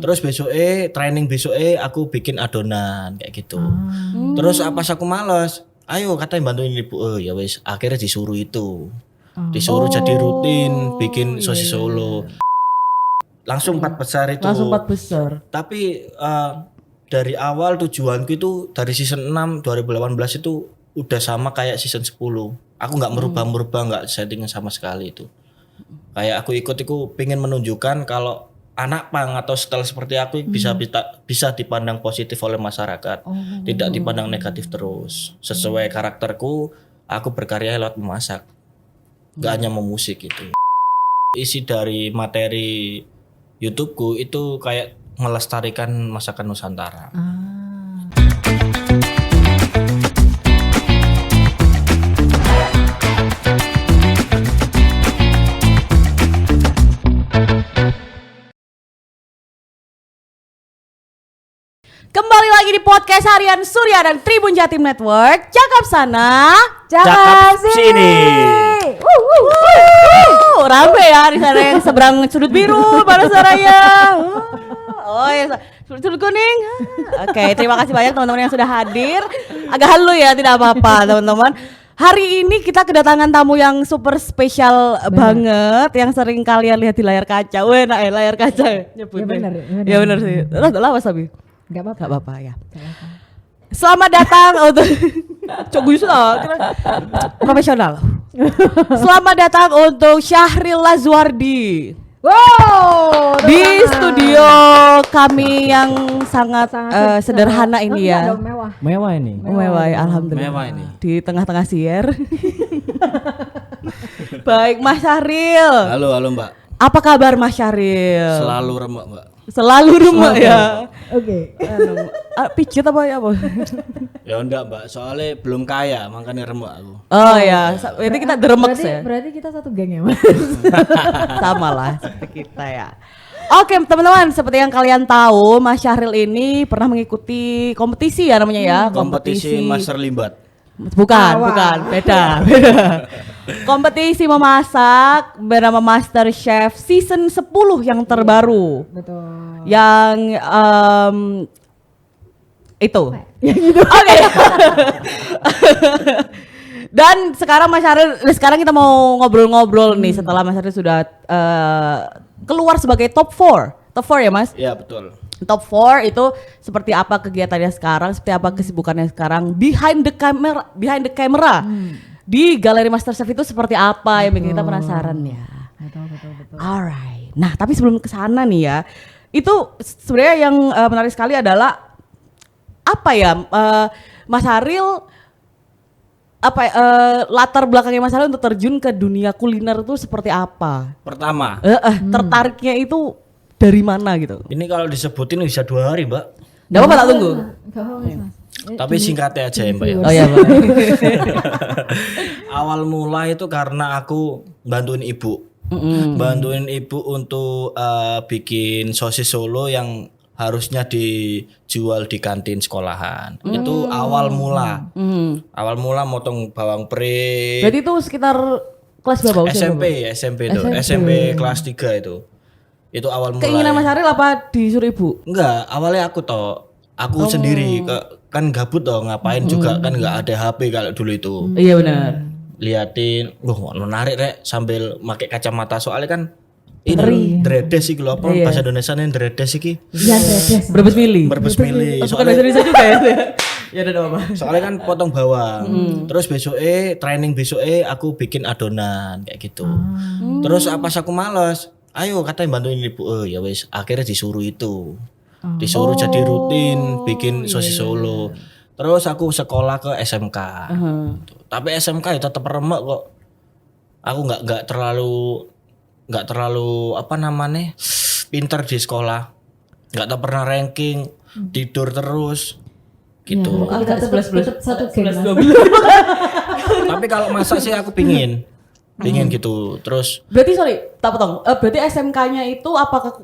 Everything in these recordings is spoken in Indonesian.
Terus training aku bikin adonan kayak gitu. Terus pas aku males, ayo katanya bantuin ibu. Oh ya wis, akhirnya disuruh itu. Disuruh jadi rutin bikin sosis Solo. Langsung 4 besar itu. Langsung 4 besar. Tapi dari awal tujuanku itu dari season 6 2018 itu udah sama kayak season 10. Aku nggak merubah-merubah, nggak setting sama sekali itu. Kayak aku pengen menunjukkan kalau anak pang atau setelah seperti aku bisa dipandang positif oleh masyarakat, tidak dipandang negatif terus. Sesuai karakterku, aku berkarya lewat memasak, gak hanya memusik gitu. Isi dari materi YouTubeku itu kayak melestarikan masakan Nusantara. Kembali lagi di podcast harian Surya dan Tribun Jatim Network. Cakap sana, Cakap sini. Rame ya di sana yang seberang sudut biru pada Saraya. Oh ya, sudut kuning. Oke, terima kasih banyak teman-teman yang sudah hadir. Agak halu ya, tidak apa-apa teman-teman. Hari ini kita kedatangan tamu yang super spesial banget, yang sering kalian lihat di layar kaca. Layar kaca nyebutnya. Ya benar sih. Udah lama Sabi. Gak apa-apa ya. Selamat datang untuk profesional. Selamat datang untuk Syahril Lazuardi. Wow, Di studio kami yang sangat sederhana ini ya. Mewah ini. Mewah ya, alhamdulillah. Mewah ini. Di tengah-tengah sier. Baik, Mas Syahril. Halo Mbak. Apa kabar Mas Syahril? Selalu remek Mbak. Selalu remek ya. Oke. Pijit apa ya apa? Ya enggak Mbak, soalnya belum kaya makanya remek aku. Oh ya, ini kita deremek ya. Berarti kita satu geng ya Mas. Sama lah seperti kita ya. Oke teman-teman, seperti yang kalian tahu, Mas Syahril ini pernah mengikuti kompetisi ya namanya ya. Kompetisi Master Limbat. Bukan, beda. Kompetisi memasak bernama Master Chef season 10 yang terbaru. Betul. Yang itu. Oke. Dan sekarang Mas Syahril, sekarang kita mau ngobrol-ngobrol nih setelah Mas Syahril sudah keluar sebagai top 4 ya Mas? Iya betul. Top 4 itu seperti apa kegiatannya sekarang, seperti apa kesibukannya sekarang behind the camera. Di Galeri Master Chef itu seperti apa yang bikin kita penasaran ya. Betul. Alright. Nah, tapi sebelum ke sana nih ya, itu sebenarnya yang menarik sekali adalah apa ya, Mas Syahril latar belakangnya Mas Syahril untuk terjun ke dunia kuliner itu seperti apa? Pertama, tertariknya itu dari mana gitu? ini kalau disebutin bisa 2 hari Mbak. Nggak apa-apa, tak tunggu. Mas. Tapi singkatnya aja ya Mbak ya. Oh iya Mbak. Awal mula itu karena aku bantuin ibu. Bantuin ibu untuk bikin sosis Solo yang harusnya dijual di kantin sekolahan. Itu awal mula. Awal mula motong bawang pre. Berarti itu sekitar kelas berapa usia? SMP tuh. SMP kelas 3 itu. Itu awal mula. Keinginan Mas Syahril apa disuruh ibu? Enggak, awalnya aku sendiri kan gabut toh, ngapain juga kan enggak ada HP kalau dulu itu. Iya benar. Liatin, menarik rek sambil pakai kacamata soalnya kan ini dredes sih kalau apa bahasa Indonesia nih dredes iki. Iya dredes. Berbes milih. Soalnya bahasa Indonesia juga ya. Ya udah apa. Soalnya kan potong bawang. Terus training aku bikin adonan kayak gitu. Terus pas aku males, ayo katanya bantuin ibu. Oh ya wis, akhirnya disuruh itu. Disuruh jadi rutin bikin sosis Solo. Terus aku sekolah ke SMK. Tapi SMK ya tetap remek kok. Aku nggak terlalu apa namanya pinter di sekolah. Nggak pernah ranking, tidur terus gitu. Kita satu geng. Tapi kalau masak sih aku pingin gitu. Terus Berarti tak potong. Berarti SMK-nya itu apakah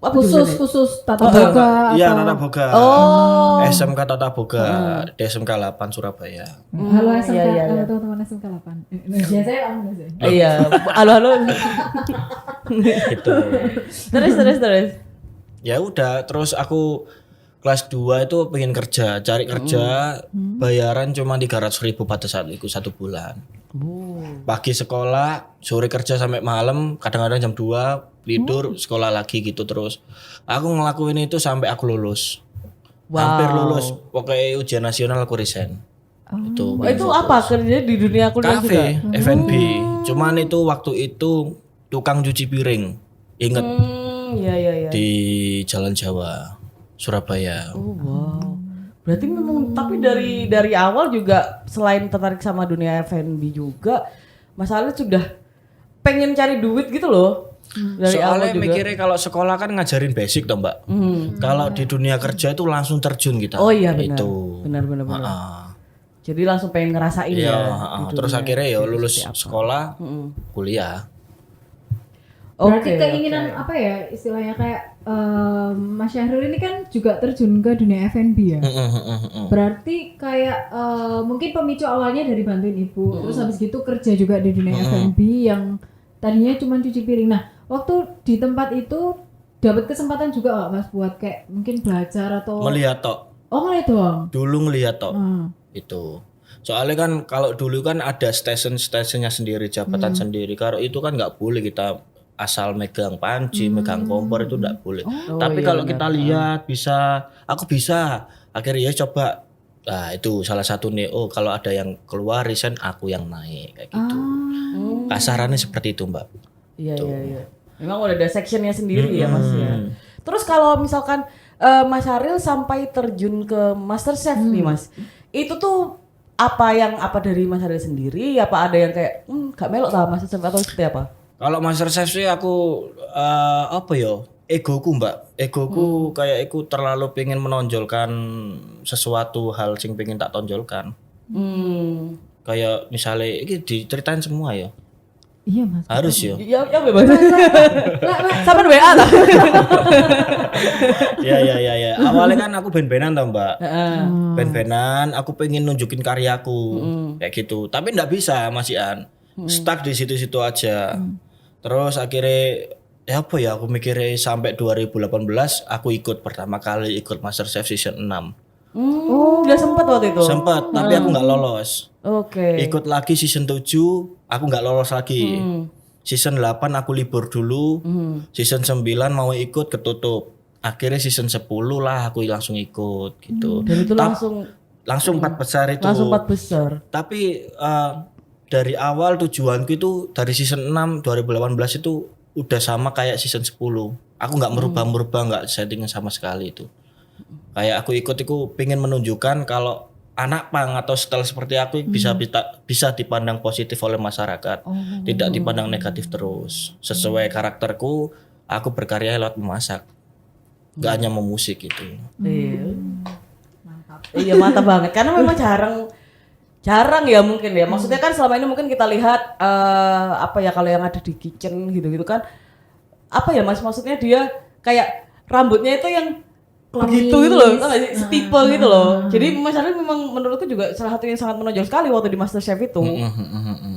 khusus tata boga? Iya, tata boga. Oh. SMK tata boga di SMK 8 Surabaya. Halo SMK, halo teman-teman SMK 8. Biasanya Indonesia. Iya, halo. Gitu. Terus. Ya udah, terus aku kelas 2 itu pengen kerja, cari kerja, bayaran cuma 300.000 pada saat itu 1 bulan. Pagi sekolah, sore kerja sampai malam, kadang-kadang jam 2 tidur, sekolah lagi gitu terus. Aku ngelakuin itu sampai aku lulus. Hampir lulus, pokoknya ujian nasional aku resign. Itu. Itu apa kerja di dunia kuliah juga? Cafe, F&B. Cuman itu waktu itu tukang cuci piring. Ingat Iya. di Jalan Jawa, Surabaya. Oh, wow. Berarti memang tapi dari awal juga selain tertarik sama dunia F&B juga, Mas Ali sudah pengen cari duit gitu loh. Dari awal Soalnya juga. mikirnya kalau sekolah kan ngajarin basic toh Mbak. Kalau di dunia kerja itu langsung terjun kita. Oh iya benar. Itu. Benar. Jadi langsung pengen ngerasain Iya, ya. terus akhirnya ya lulus sekolah, kuliah. Berarti Oke, keinginan apa ya istilahnya kayak Mas Syahrul ini kan juga terjun ke dunia F&B ya. Berarti kayak mungkin pemicu awalnya dari bantuin ibu, terus habis gitu kerja juga di dunia F&B yang tadinya cuma cuci piring. Nah, waktu di tempat itu dapat kesempatan juga nggak Mas buat kayak mungkin belajar atau Melihat tok. Oh ngeliat doang. Dulu ngelihat tok. Hmm. Itu. Soalnya kan kalau dulu kan ada stasiun-stasiunnya sendiri, jabatan sendiri. Kalau itu kan nggak boleh kita asal megang panci, megang kompor itu nggak boleh. Tapi iya, kalau kita lihat bisa, aku bisa. Akhirnya ya coba. Nah itu salah satu nih. Oh kalau ada yang keluar resign, aku yang naik kayak gitu. Kasarannya seperti itu Mbak. Iya. Memang udah ada sectionnya sendiri ya Mas ya. Terus kalau misalkan Mas Syahril sampai terjun ke MasterChef nih Mas, itu tuh apa dari Mas Syahril sendiri? Apa ada yang kayak gak melok sama MasterChef atau seperti apa? Kalau MasterChef sih aku apa ya? Egoku Mbak. Egoku kayak aku terlalu pengen menonjolkan sesuatu hal sing pengen tak tonjolkan. Kayak misalnya ini diceritain semua ya. Iya Mas. Harus ya. Ya bebas. Sampai WA lah. Ya. Awalnya kan aku ben-benan tau Mbak. Ben-benan aku pengen nunjukin karyaku. Kayak gitu. Tapi enggak bisa Mas Ian. Stuck di situ-situ aja. Terus akhirnya ya apa ya aku mikirnya sampai 2018 aku ikut pertama kali ikut MasterChef season 6. Udah sempat waktu itu. Sempat, tapi aku nggak lolos. Oke. Ikut lagi season 7, aku nggak lolos lagi. Season 8 aku libur dulu. Season 9 mau ikut ketutup. Akhirnya season 10 lah aku langsung ikut gitu. Dan itu langsung 4 besar itu. langsung 4 besar. Tapi dari awal tujuanku itu dari season 6 2018 itu udah sama kayak season 10. Aku nggak merubah-merubah, nggak setting sama sekali itu. Kayak aku ikut itu pengen menunjukkan kalau anak pang atau setelah seperti aku bisa dipandang positif oleh masyarakat, tidak dipandang negatif terus. Sesuai karakterku, aku berkarya lewat memasak, nggak hanya memusik gitu. Iya. Iya mantap banget karena memang jarang ya mungkin ya. Maksudnya kan selama ini mungkin kita lihat apa ya kalau yang ada di kitchen gitu-gitu kan apa ya Mas, maksudnya dia kayak rambutnya itu yang begitu gitu loh, tau gak sih? Setipe gitu loh. Jadi Mas Syahril memang menurutku juga salah satu yang sangat menonjol sekali waktu di MasterChef itu.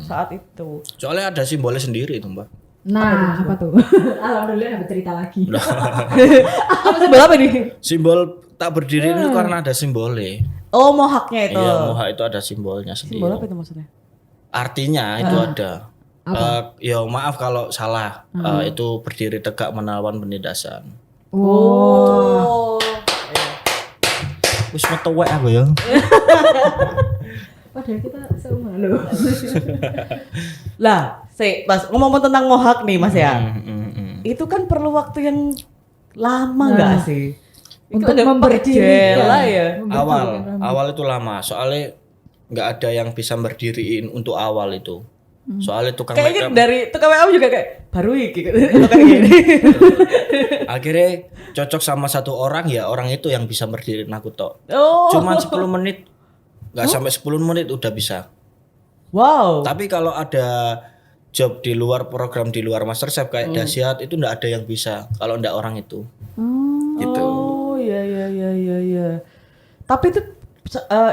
Saat itu. Soalnya ada simbolnya sendiri itu Mbak. Nah, apa tuh? Alhamdulillah dapat cerita lagi. Apa simbol apa nih? Simbol tak berdiri itu karena ada simbolnya. Oh, mohaknya itu. Iya, moha itu ada simbolnya sendiri. Simbol apa itu maksudnya? Artinya itu ada. Ya maaf kalau salah. Itu berdiri tegak menawan penindasan. Oh. Wis metu wae aku ya. Padahal kita seumur loh. Lah, Mas, ngomong tentang mohak nih Mas ya. Itu kan perlu waktu yang lama nggak sih? Untuk Itu ada memberdirikan. ya. Awal itu lama. Soalnya nggak ada yang bisa berdiriin untuk awal itu. Soalnya tukang Kayaknya makeup dari tukang WA juga kayak baru iki kayak gini. akhirnya cocok sama satu orang, ya orang itu yang bisa berdiriin aku tok. Oh. Cuman 10 menit, nggak sampai 10 menit udah bisa. Wow. Tapi kalau ada job di luar program di luar MasterChef kayak dahsyat itu nggak ada yang bisa kalau nggak orang itu. Gitu. Oh iya. Tapi itu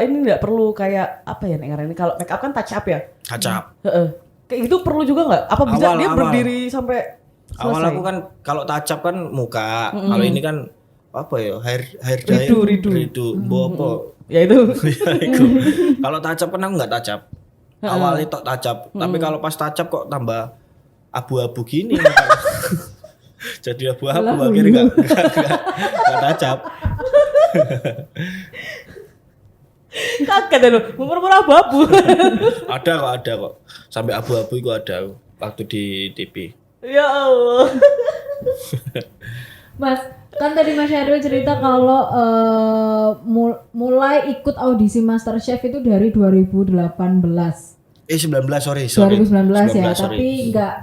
ini nggak perlu kayak apa ya ini kalau make up kan touch up ya. Kacap. Heeh. Kayak gitu perlu juga nggak? Apa bisa dia berdiri sampai Awal aku kan kalau touch up kan muka, kalau ini kan apa ya hair dye ridu apa Ya itu. ya iku. Kalau touch up kan aku nggak touch up. Awalnya tok touch up, tapi kalau pas touch up kok tambah abu-abu gini. Jadi abu-abu akhirnya nggak touch up. Kaget ya lu, murmur abu-abu. Ada kok. Sampai abu-abu itu ada waktu di TV. Ya Allah. Mas, kan tadi Mas Syahril cerita kalau mulai ikut audisi MasterChef itu dari 2018. 19 sorry. 2019 ya, 19, sorry. tapi nggak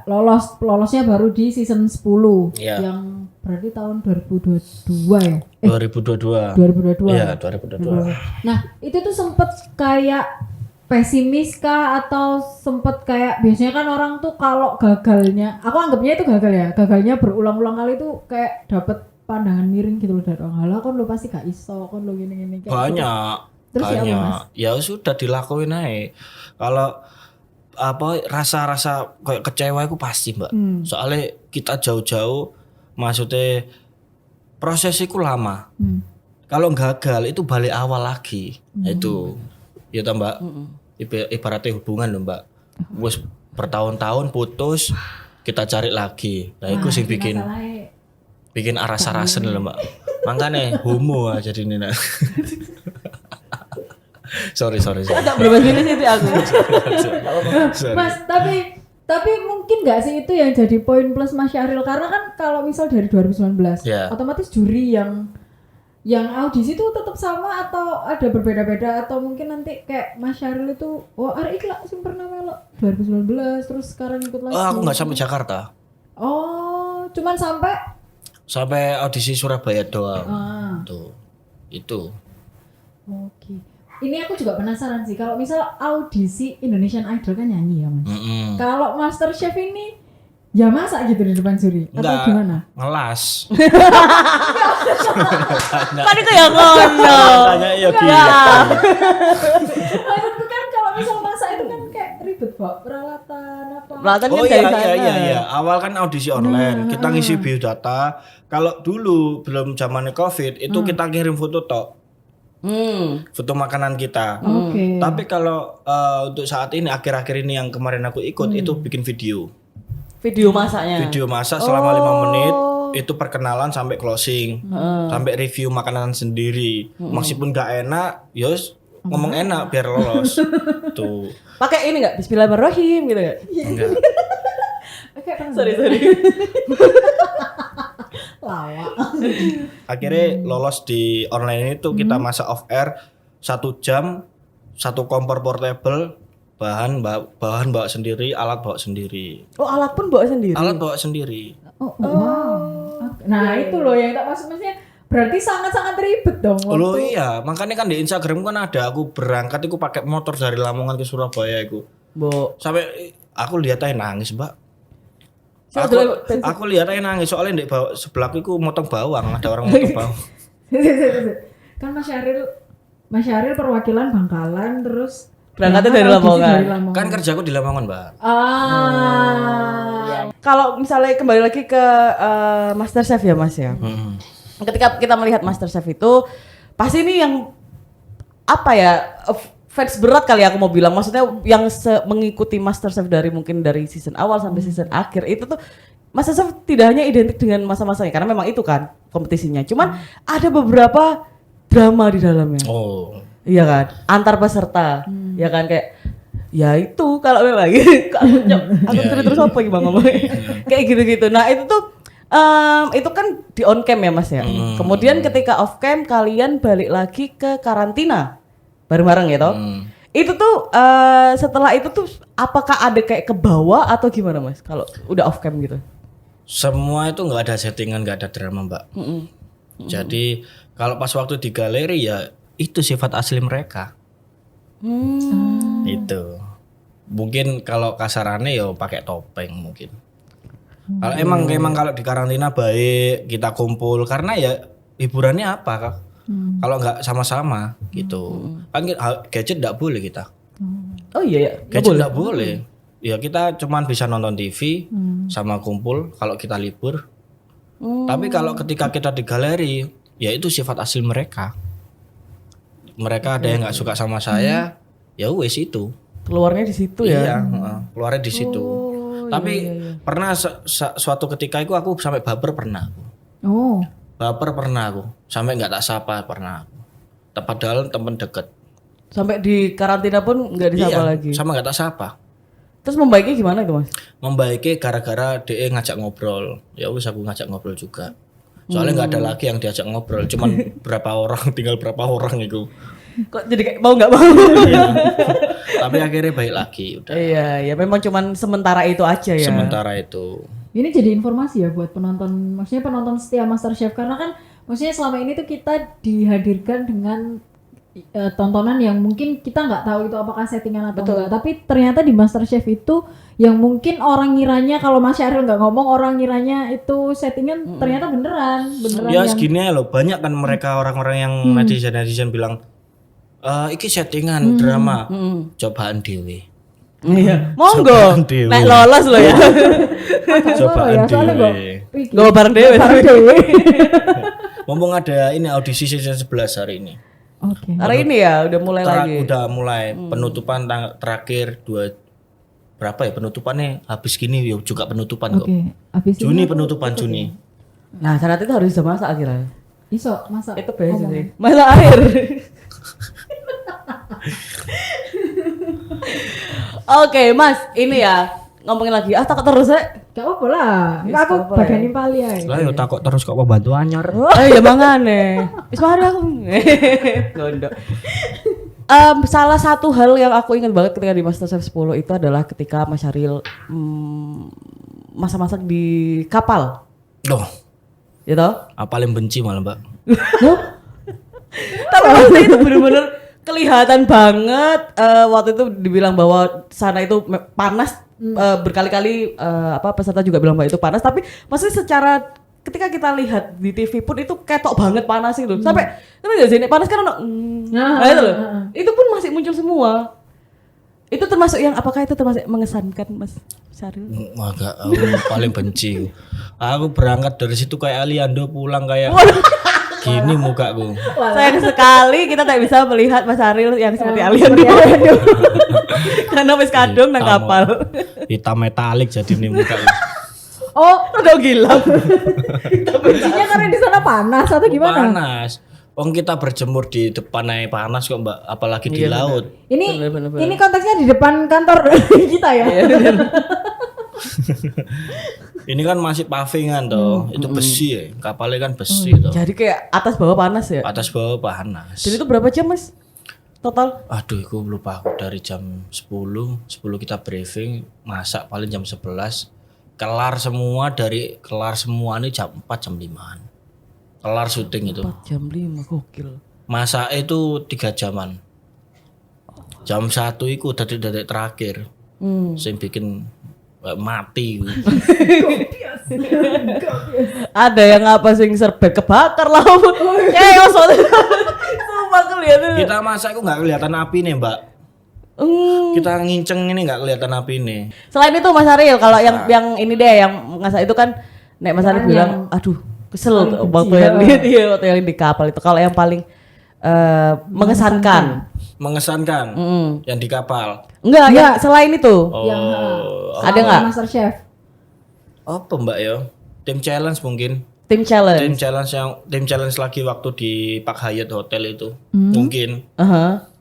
lolosnya baru di season 10 Iya. yang berarti tahun 2022 ya. 2022. 2022. Iya, 2022. Nah, itu tuh sempet kayak pesimis kah atau sempet kayak biasanya kan orang tuh kalau gagalnya, aku anggapnya itu gagal ya, gagalnya berulang-ulang kali itu kayak dapet pandangan miring gitu loh dari orang. Halah kan lo pasti gak iso, kan lo gini-gini kayak Banyak. gitu. Terus ya apa, Mas? Banyak. Ya sudah dilakuin aja. Kalau apa rasa-rasa kayak kecewa itu pasti, Mbak. Soalnya kita jauh-jauh maksudnya proses itu lama. Kalau gagal itu balik awal lagi. Itu. Ya toh, Mbak. Ibaratnya hubungan loh, Mbak. Wes bertahun-tahun putus, kita cari lagi. Nah, itu sih bikin aras-arasen loh, Mbak. Makanya homo aja jadi Nina. sorry. Agak berbahasa Indonesia itu aku. Sorry. Mas, tapi mungkin nggak sih itu yang jadi poin plus Mas Syahril, karena kan kalau misal dari 2019 Ya. otomatis juri yang audisi itu tetap sama atau ada berbeda-beda, atau mungkin nanti kayak Mas Syahril itu hari iki lah sing pernah melok 2019 terus sekarang ikut lagi. Oh, aku nggak sampai Jakarta. Oh, cuman sampai audisi Surabaya doang. Tuh. Itu. Oke. Ini aku juga penasaran sih, kalau misal audisi Indonesian Idol kan nyanyi ya, Mas. Kalau MasterChef ini ya masak gitu di depan juri atau Enggak, gimana? ngelas. Kan itu ya ngono. Tanya ya gitu. Maksudku kan kalau misal masak itu kan kayak ribet, Pak. Peralatan apa? Peralatan Oh kan dari sana. iya. Awal kan audisi online, kita ngisi biodata. Kalau dulu belum zamannya Covid, itu kita kirim foto tok. Foto makanan kita. Oke. Tapi kalau untuk saat ini akhir-akhir ini yang kemarin aku ikut itu bikin video. Video masaknya. Video masak selama 5 menit, itu perkenalan sampai closing. Sampai review makanan sendiri. Meskipun gak enak, yos ngomong enak biar lolos. Tuh. Pakai ini enggak? Bismillahirrahmanirrahim gitu enggak? Enggak. Oke, Sorry. lawak. Akhirnya lolos di online itu kita masak off air 1 jam, 1 kompor portable, bahan bawa sendiri, alat bawa sendiri. Oh, alat pun bawa sendiri. Alat bawa sendiri. Oh, wow. Nah, itu loh yang tak maksudnya berarti sangat-sangat ribet dong. Oh iya, makanya kan di Instagram kan ada aku berangkat aku pakai motor dari Lamongan ke Surabaya itu. Bo. Sampai aku lihat aja nangis, Mbak. Siapa Aku lihat aja nangis soalnya di bawah sebelahku itu motong bawang, ada orang motong bawang. Kan Mas Syahril perwakilan Bangkalan terus Berangkatnya dari Lamongan. Kan kerjaku di Lamongan, Mbak. Kalau misalnya kembali lagi ke MasterChef ya, Mas ya. Ketika kita melihat MasterChef itu pasti ini yang apa ya? Fans berat kali aku mau bilang, maksudnya yang mengikuti MasterChef dari mungkin dari season awal sampai season akhir itu tuh MasterChef tidak hanya identik dengan masa-masanya karena memang itu kan kompetisinya, cuman ada beberapa drama di dalamnya. Oh. Iya kan, antar peserta, ya kan kayak ya itu kalau memang aku terus apa gimana ngomongnya kayak gitu-gitu. Nah itu tuh itu kan di on cam ya Mas ya. Kemudian ketika off cam kalian balik lagi ke karantina bareng-bareng gitu. Itu tuh setelah itu tuh apakah ada kayak ke bawah atau gimana Mas kalau udah off cam gitu? Semua itu nggak ada settingan, nggak ada drama, Mbak. Jadi kalau pas waktu di galeri ya itu sifat asli mereka. Itu. Mungkin kalau kasarannya ya pakai topeng mungkin. Kalau emang kalau di karantina baik kita kumpul karena ya hiburannya apa Kak? Kalau nggak sama-sama gitu. Kan gadget nggak boleh kita. Oh iya ya. Gadget nggak boleh. Ya kita cuman bisa nonton TV sama kumpul kalau kita libur. Tapi kalau ketika kita di galeri, ya itu sifat asli mereka. Mereka ada yang nggak suka sama saya, ya wes itu. Keluarnya di situ ya. Iya, keluarnya di situ. Tapi pernah suatu ketika itu aku sampai baper pernah. Oh. Baper pernah aku, sampai nggak tak sapa pernah aku. Padahal temen deket. Sampai di karantina pun nggak disapa Iya, lagi. sama nggak tak sapa. Terus membaiki gimana itu Mas? Membaiki gara-gara DE ngajak ngobrol. Ya wis aku ngajak ngobrol juga. Soalnya nggak ada lagi yang diajak ngobrol, cuman berapa orang, tinggal berapa orang itu. Kok jadi kayak mau nggak mau? Iya. Tapi akhirnya baik lagi udah. Iya, ya memang cuman sementara itu aja ya. Sementara itu. Ini jadi informasi ya buat penonton, maksudnya penonton setia MasterChef karena kan maksudnya selama ini tuh kita dihadirkan dengan tontonan yang mungkin kita nggak tahu itu apakah settingan atau enggak, tapi ternyata di MasterChef itu yang mungkin orang ngiranya kalau Mas Syahril nggak ngomong orang ngiranya itu settingan ternyata beneran Ya yang segini loh, banyak kan mereka orang-orang yang netizen bilang iki settingan drama, cobaan dewe. Iya. Monggo. Dewe. Nek lolos loh ya. Cobaan ya soalnya dewe. Gue bareng dewe. Ngomong ada ini audisi season 11 hari ini. Oke. Hari ini ya udah mulai lagi. Udah mulai penutupan terakhir berapa ya penutupannya habis gini ya juga penutupan kok. Oke. Habis Juni ini penutupan Juni. Nah, syarat itu harus bisa masak akhirnya. iso masak. Itu basic Ngomong. sih. Masak air. Oke, Mas, ini ya ngomongin lagi. Ah, takut terus ya. Gak apa lah. Yes, Enggak aku gak apa-apa bagian ya. nimpali aja. Lah yo takut terus kok pembantu anyar. Ya mangane. Wis mari aku. Gondok. Salah satu hal yang aku ingat banget ketika di MasterChef 10 itu adalah ketika Mas Syahril masak-masak di kapal. Loh, Gitu? paling benci malah, Mbak. Tapi waktu itu bener-bener kelihatan banget waktu itu dibilang bahwa sana itu panas berkali-kali peserta juga bilang bahwa itu panas tapi maksudnya secara ketika kita lihat di TV pun itu ketok banget panas itu sampai kan nggak sih panas kan nah itu loh itu pun masih muncul semua itu termasuk yang apakah itu termasuk mengesankan Mas Syahril? Agak aku paling benci. Aku berangkat dari situ kayak Aliando pulang kayak gini mukaku. Sayang sekali kita tak bisa melihat Mas Syahril yang seperti Aliando. Karena wis kadung nang kapal. Hitam metalik jadi nih mukaku. Oh, Udah gila. bencinya karena di sana panas atau gimana? Panas. Wong kita berjemur di depan aja panas kok Mbak, apalagi di Iya, laut. Ini Bener. ini konteksnya di depan kantor kita ya. Ini kan masih pavingan toh, itu besi ya, kapalnya kan besi toh. Jadi kayak atas bawah panas ya. Atas bawah panas. Dan itu berapa jam Mas? Total? Aduh, aku lupa aku dari jam 10 kita briefing, masak paling jam 11. Kelar semua ini jam 4 jam 5-an. Kelar syuting itu. 4 jam 5 gokil. Masak itu 3 jaman. Jam 1 itu detik-detik terakhir. Saya bikin mati. Ada yang apa sing serbet kebakar lah. Sumpah kelihatan. Kita masak itu nggak kelihatan api nih Mbak. Kita nginceng ini nggak kelihatan api nih. Selain itu Mas Syahril kalau yang ini deh yang masak itu kan Nek Mas Syahril bilang aduh kesel tuh waktu yang waktu yang di kapal itu. Kalau yang paling mengesankan. Mengesankan yang di kapal. Enggak, yang selain itu. Yang Ada nggak? MasterChef. Apa Mbak ya? Tim challenge mungkin. Tim challenge. Tim challenge lagi waktu di Park Hyatt Hotel itu mungkin.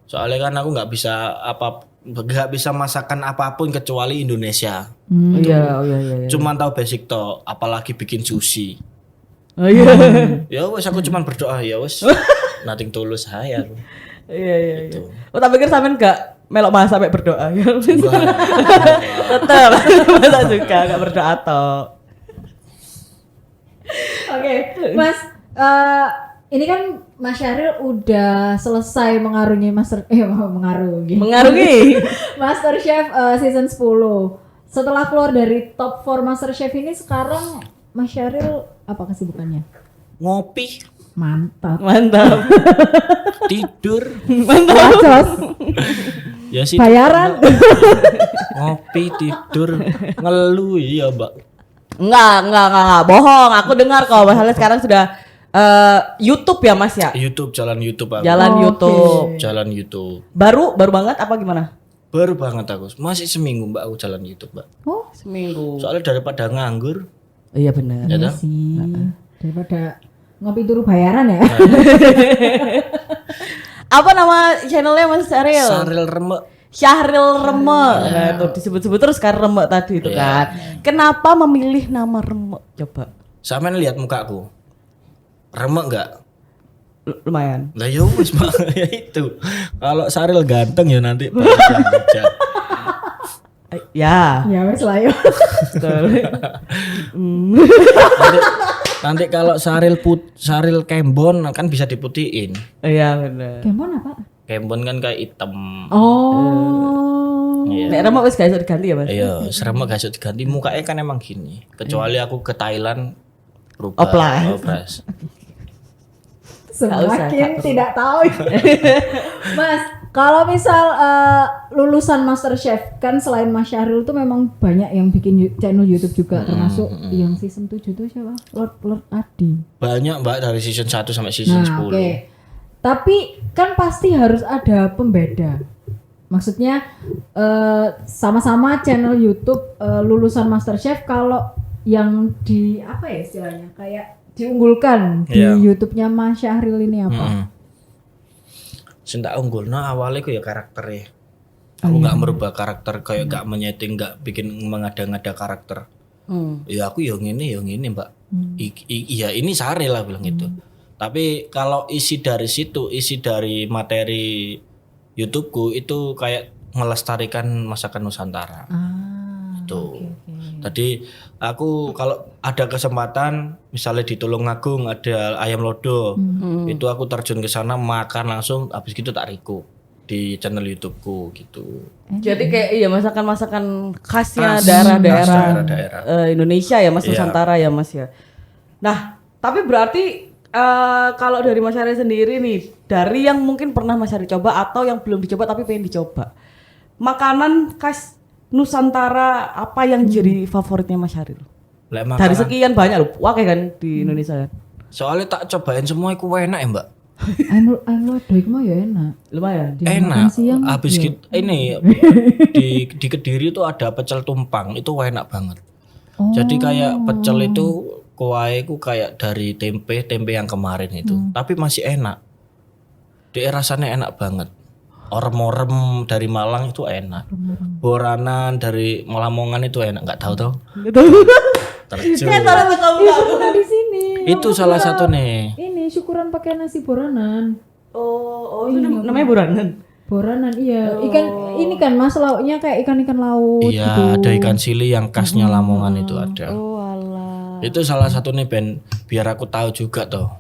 Soalnya kan aku nggak bisa masakan apapun kecuali Indonesia. Iya. Cuman tahu basic toh, apalagi bikin sushi. Oh iya. Ya wes aku cuman berdoa ya wes. Nothing tulus saya. Iya. Oh tak pikir sampean gak melok masak sampai berdoa. Enggak. Tetep masak juga gak berdoa toh. Oke, Mas, ini kan Mas Syahril udah selesai mengarungi mengarungi MasterChef season 10. Setelah keluar dari top 4 MasterChef ini sekarang Mas Syahril apa kesibukannya? Ngopi, Mantap. Mantap. tidur. Mantap. Ya sih. Bayaran. Ngopi, tidur, ngeluh iya, Mbak. Enggak, bohong. Aku dengar kok masalah sekarang sudah YouTube ya Mas ya? YouTube, jalan YouTube aku. Jalan Oke. YouTube. Jalan YouTube. Baru banget apa gimana? Baru banget aku. Masih seminggu, Mbak, aku jalan YouTube, Mbak. Oh, Seminggu. Soalnya daripada nganggur, Iya benar. ya iya toh? sih. Daripada ngopi turu bayaran ya. Apa nama channelnya Mas Syahril? Saril remek. Syahril Remek. Nah, itu disebut-sebut terus kan Remek tadi itu kan. Kenapa memilih nama Remek? Coba. Sampean lihat mukaku. Remek enggak? Lumayan. Lah ya wis, Mbak. Ya itu. Kalau Saril ganteng ya nanti baca. Ya. Ya wes lah yo. Betul. Nanti kalau Saril Kembon kan bisa diputihin. Iya benar. Kemon apa? Kembon kan kayak hitam. Oh. Iya. Nek Remek wis gak iso diganti ya Mas? Iya, serem gak iso diganti mukanya kan emang gini. Kecuali aku ke Thailand berubah. Oplas. Oplas. Semakin tidak tahu. Mas, kalau misal lulusan MasterChef kan selain Mas Syahril tuh memang banyak yang bikin channel YouTube juga termasuk yang season 7 tuh siapa? Lord Adi. Banyak, Mbak, dari season 1 sampai season Nah, 10. oke. Tapi kan pasti harus ada pembeda. Maksudnya sama-sama channel YouTube di MasterChef, kalau yang di apa ya istilahnya kayak diunggulkan di Iya. YouTube-nya Mas Syahril ini apa? Sing tak unggulno awalnya ku ya karakternya. Aku nggak merubah karakter kayak nggak menyeting, nggak bikin mengada-ngada karakter. Ya aku yang ini Mbak. Iya ini Syahril lah bilang gitu. Tapi kalau isi dari situ, isi dari materi YouTubeku itu kayak melestarikan masakan Nusantara. Itu. Tadi aku kalau ada kesempatan misalnya di Tulungagung ada ayam lodo, itu aku terjun ke sana makan langsung, habis gitu tak reco di channel YouTubeku gitu. Jadi kayak iya masakan-masakan khasnya Khas daerah-daerah daerah-daerah. Indonesia ya Mas, Iya. Nusantara ya Mas ya. Nah, tapi berarti kalau dari Mas Syahril sendiri nih, dari yang mungkin pernah Mas Syahril coba atau yang belum dicoba tapi pengen dicoba, makanan khas Nusantara apa yang jadi favoritnya Mas Syahril? Lek Dari makanan, sekian banyak loh, wakai kan di Indonesia kan. soalnya tak cobain semua iku enak ya, Mbak. Ayam lodo iku mah ya enak. Lumayan. Di makan Enak. siang, Habis iya. gitu ini di Kediri itu ada pecel tumpang, itu enak banget. Jadi kayak pecel itu kuahnya ku kayak dari tempe yang kemarin itu, tapi masih enak. Dia rasanya enak banget. Orem-orem dari Malang itu enak. Boranan dari Lamongan itu enak, nggak tahu tuh. Terjun. Nah, di sini. Itu salah satu nih. Ini syukuran pakai nasi boranan. Oh itu namanya buranan. Boranan iya. Ikan ini kan Mas lauknya kayak ikan-ikan laut gitu. Iya, ada ikan sili yang khasnya Lamongan itu ada. Oh alah. Itu salah satu nih Ben, biar aku tahu juga tuh.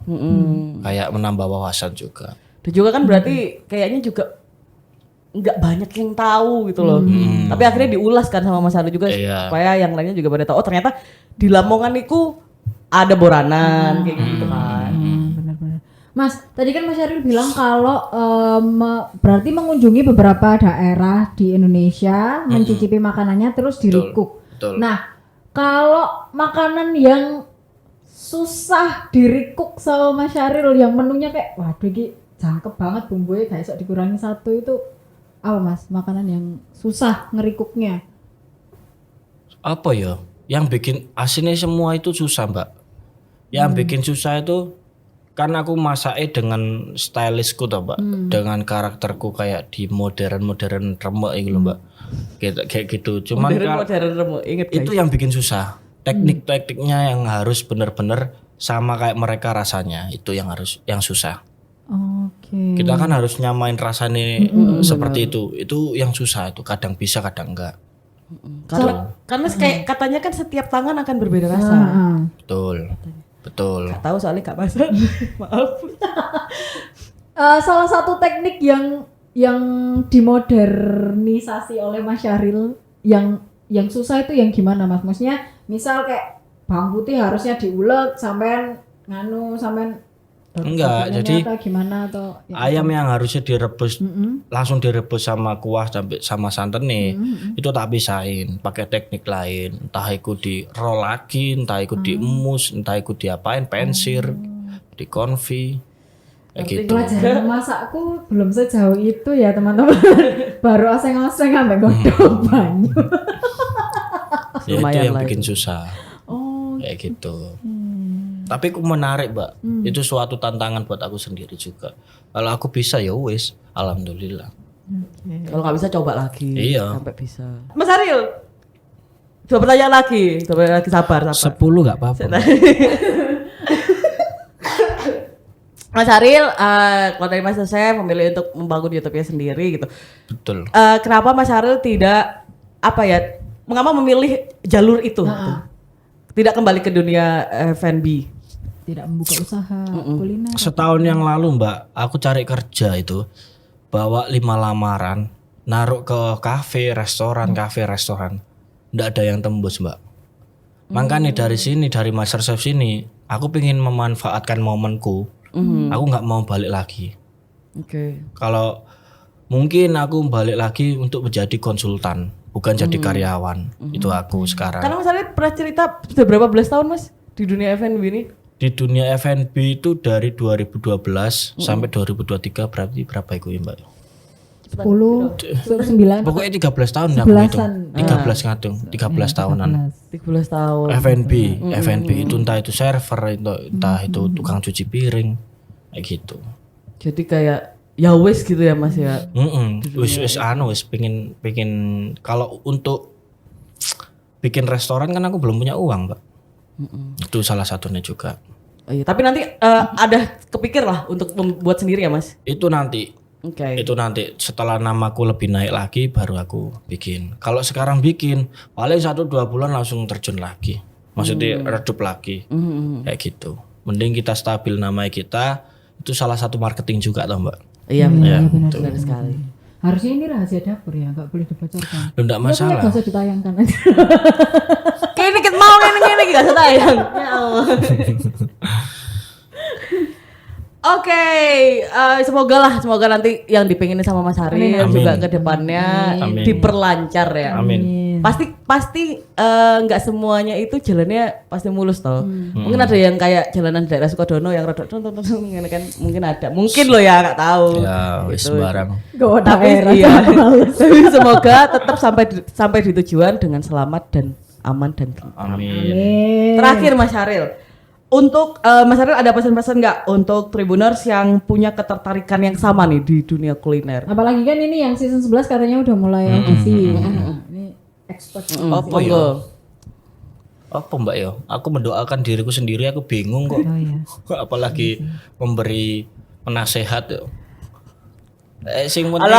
Kayak menambah wawasan juga. Dan juga kan berarti kayaknya juga nggak banyak yang tahu gitu loh. Tapi akhirnya diulas kan sama Mas Syahril juga Iya. supaya yang lainnya juga pada tahu. Oh ternyata di Lamongan itu ada boranan kayak gitu kan. Benar-benar. Mas, tadi kan Mas Syahril bilang kalau berarti mengunjungi beberapa daerah di Indonesia, mencicipi makanannya terus dirikuk. Betul. Nah, kalau makanan yang susah dirikuk sama Mas Syahril yang menunya kayak waduh iki jangkep banget bumbunya gak iso dikurangi satu itu apa Mas? Makanan yang susah ngerikuknya. Apa ya? Yang bikin asinnya semua itu susah, Mbak. Yang bikin susah itu karena aku masaknya dengan stylistku toh, Mbak. Dengan karakterku kayak di modern remek gitu loh, Mbak. Kayak gitu. Cuman Modern remuk, inget guys. itu yang bikin susah. Teknik-tekniknya yang harus bener-bener sama kayak mereka rasanya. Itu yang susah. Oke. Kita kan harus nyamain rasanya seperti itu. Itu yang susah itu. Kadang bisa, kadang enggak. Karena kayak katanya kan setiap tangan akan berbeda rasa. Betul. Betul. Tahu soalnya gak masak. Maaf. Salah satu teknik yang dimodernisasi oleh Mas Syahril yang susah itu yang gimana Mas? Maksudnya misal kayak bawang putih harusnya diulek sampean Enggak, Ini jadi atau gimana atau ya. ayam yang harusnya direbus langsung direbus sama kuah sampai sama santan nih itu tak pisahin pakai teknik lain, entah itu di roll lagi, entah itu diemus, entah itu diapain, pensir, di konfi kayak gitu. Pelajaran masakku belum sejauh itu ya teman-teman. Baru oseng-oseng sampai godok banyu. Ya, itu Lumayan yang lah bikin itu. susah Oh, kayak gitu. Tapi aku menarik Mbak, itu suatu tantangan buat aku sendiri juga. Kalau aku bisa ya wis, alhamdulillah. kalau nggak bisa coba lagi. Iya. Sampai bisa. Mas Ariel, dua pertanyaan lagi, sabar. 10 nggak apa-apa. Mas Ariel, kalau dari Mas Yosef memilih untuk membangun YouTube-nya sendiri gitu. Betul. Kenapa Mas Ariel tidak mengapa memilih jalur itu? Gitu? Tidak kembali ke dunia F&B. Tidak membuka usaha kuliner. Setahun yang lalu Mbak, aku cari kerja itu bawa 5 lamaran, naruh ke kafe, restoran. Nggak ada yang tembus Mbak. Makanya dari sini, dari MasterChef sini, aku pengen memanfaatkan momenku. Aku nggak mau balik lagi. Oke. Kalau mungkin aku balik lagi untuk menjadi konsultan, bukan jadi karyawan. Itu aku sekarang. Karena Mas Ariel pernah cerita sudah berapa belas tahun Mas di dunia F&B ini? Di dunia F&B itu dari 2012 sampai 2023 berarti berapa itu ya Mbak? 10, 9, Pokoknya 13 tahun aku hitung. 13-an. 13 ngatung, 13 tahunan. 13 tahun. F&B itu entah itu server, entah itu tukang cuci piring, kayak gitu. Jadi kayak ya wes gitu ya Mas ya. Wis pengen kalau untuk bikin restoran kan aku belum punya uang, Mbak. Itu salah satunya juga. Oh, iya. Tapi nanti ada kepikir lah untuk membuat sendiri ya Mas. Itu nanti. Oke. Itu nanti setelah namaku lebih naik lagi baru aku bikin. Kalau sekarang bikin paling 1-2 bulan langsung terjun lagi. Maksudnya redup lagi. Kayak gitu. Mending kita stabil nama kita, itu salah satu marketing juga toh Mbak. Iya benar. benar Benar sekali. Harusnya ini rahasia dapur ya, nggak boleh dibocorkan. Loh, enggak Ya, masalah. nggak usah ditayangkan aja. Kayak ini kita mau ini gak usah tayang. Ya Allah. Oke, semoga nanti yang dipenginin sama Mas Ariel Amin. juga ke depannya Amin. diperlancar ya. Amin. Pasti nggak semuanya itu jalannya pasti mulus toh. Mungkin ada yang kayak jalanan daerah Sukodono yang rada kan mungkin ada. Mungkin lo ya nggak tahu. Ya wis sembarang. Tapi iya. Tapi semoga tetap sampai di tujuan dengan selamat dan aman dan tentram. Amin. Terakhir Mas Ariel, untuk Mas Ariel ada pesan-pesan nggak untuk Tribuners yang punya ketertarikan yang sama nih di dunia kuliner? Apalagi kan ini yang season 11 katanya udah mulai isi. Ini expert. Apa ya? Apa Mbak ya? Aku mendoakan diriku sendiri, aku bingung kok. Oh iya. Apalagi memberi penasehat ya. Sing penting,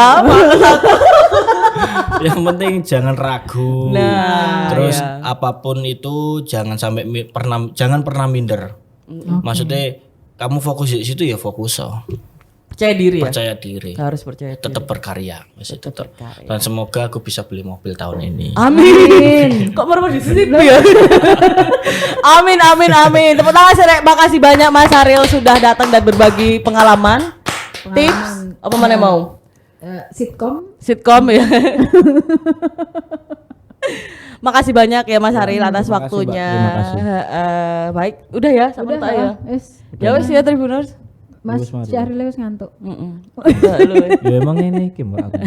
yang penting jangan ragu. Nah, Terus iya. apapun itu jangan sampai jangan pernah minder. Maksudnya kamu fokus di situ ya fokus Percaya diri ya. percaya diri. Harus percaya diri. Tetap berkarya, masih tetap. berkarya. Dan semoga aku bisa beli mobil tahun ini. Amin. Kok baru di sini ya? Amin. Tepuk tangan Serek. Makasih banyak Mas Ariel sudah datang dan berbagi pengalaman, tips, apa mana mau? Sitkom Ya. Makasih banyak ya Mas Ariel atas Terima kasih, waktunya. Mbak. Terima kasih. Baik, udah ya sampai udah ya. Ya wes ya Tribuners. Mas Bagus, Mas. Syahril wis ngantuk. Udah, lu. Ya emang ini Kim Mbak, aku.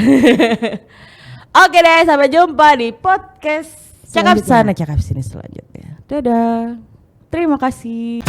Oke deh, sampai jumpa di podcast Cakap Sana Cakap Sini selanjutnya. Dadah. Terima kasih.